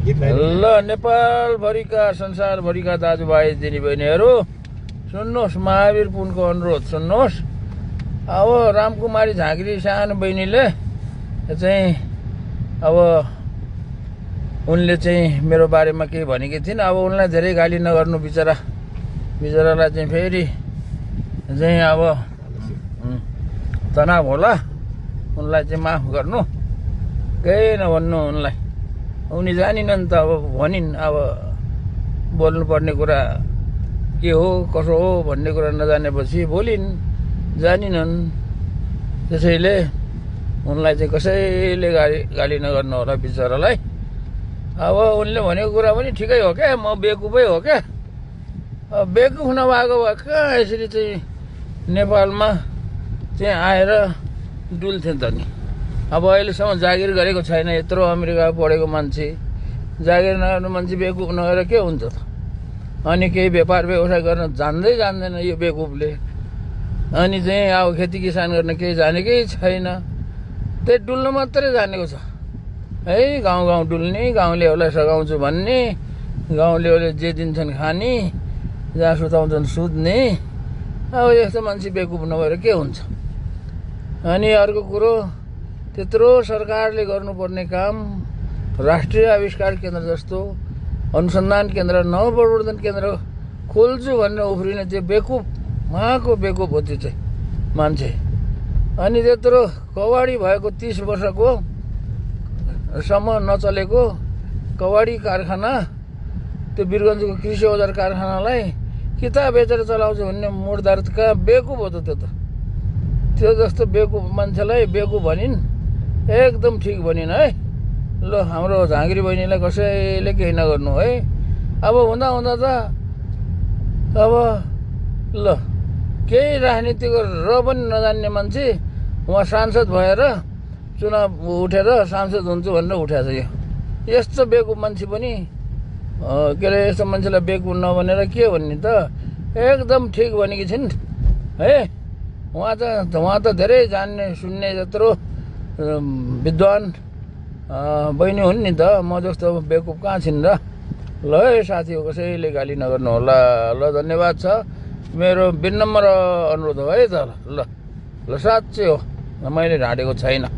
ल नेपालभरिका संसारभरिका दाजुभाइ दिदीबहिनीहरू सुन्नुहोस्, महावीर पुनको अनुरोध सुन्नुहोस्। अब रामकुमारी झाँक्री सानो बहिनीले चाहिँ अब उनले चाहिँ मेरो बारेमा केही भनेकी थिइन्। अब उनलाई धेरै गाली नगर्नु, बिचरालाई चाहिँ फेरि चाहिँ अब तनाव होला। उनलाई चाहिँ माफ गर्नु, केही नभन्नु उनलाई। उनी जानिनन् त, अब भनिन्। अब बोल्नुपर्ने कुरा के हो कसो हो भन्ने कुरा नजानेपछि बोलिन्, जानिनन्। त्यसैले उनलाई चाहिँ कसैले गाली नगर्नु होला बिचरालाई। अब उनले भनेको कुरा पनि ठिकै हो क्या, म बेकुफै हो क्या। बेकुफ नभएको भए कहाँ यसरी चाहिँ नेपालमा चाहिँ आएर डुल्थे त नि। अब अहिलेसम्म जागिर गरेको छैन। यत्रो अमेरिका पढेको मान्छे, जागिर नगर्नु मान्छे बेकुफ नगरेर के हुन्छ त? अनि केही व्यापार व्यवसाय गर्न जान्दैन यो बेकुफले। अनि चाहिँ अब खेती किसान गर्न केही जानेकै छैन, त्यही डुल्नु मात्रै जानेको छ है। गाउँ डुल्ने, गाउँलेहरूलाई सघाउँछु भन्ने, गाउँलेहरूले जे दिन्छन् खाने, जहाँ सुताउँछन् सुत्ने। अब यस्तो मान्छे बेकुफ नभएर के हुन्छ? अनि अर्को कुरो, त्यत्रो सरकारले गर्नुपर्ने काम, राष्ट्रिय आविष्कार केन्द्र जस्तो अनुसन्धान केन्द्र, नवप्रवर्धन केन्द्र खोल्छु भनेर उफ्रिने त्यो बेकुफ, उहाँको बेकुफ हो त्यो चाहिँ मान्छे। अनि त्यत्रो कवाडी भएको 30 वर्षको सम्म नचलेको कवाडी कारखाना, त्यो वीरगन्जको कृषि औजार कारखानालाई किताब बेचेर चलाउँछु भन्ने मुर्दारका बेकुफ हो त त्यो जस्तो बेकुफ मान्छेलाई बेकुफ भनिन्, एकदम ठिक भनिन् है। ल हाम्रो झाँक्री बहिनीलाई कसैले केही नगर्नु है। अब हुँदा त अब ल केही राजनीतिको र पनि नजान्ने मान्छे उहाँ सांसद भएर चुनाव उठेर सांसद हुन्छु भनेर उठाएको छ। यस्तो बेकुफ मान्छे पनि के अरे, यस्तो मान्छेलाई बेकुफ नभनेर के भन्ने त? एकदम ठिक भनेकी छिन् है। उहाँ त धेरै जान्ने सुन्ने जत्रो विद्वान बहिनी हुन् नि त। म जस्तो बेकुफ कहाँ छिन् र? ल है साथी हो, कसैले गाली नगर्नु होला। ल धन्यवाद छ, मेरो विनम्र अनुरोध हो है त। ल साँच्चै हो, मैले ढाँटेको छैन।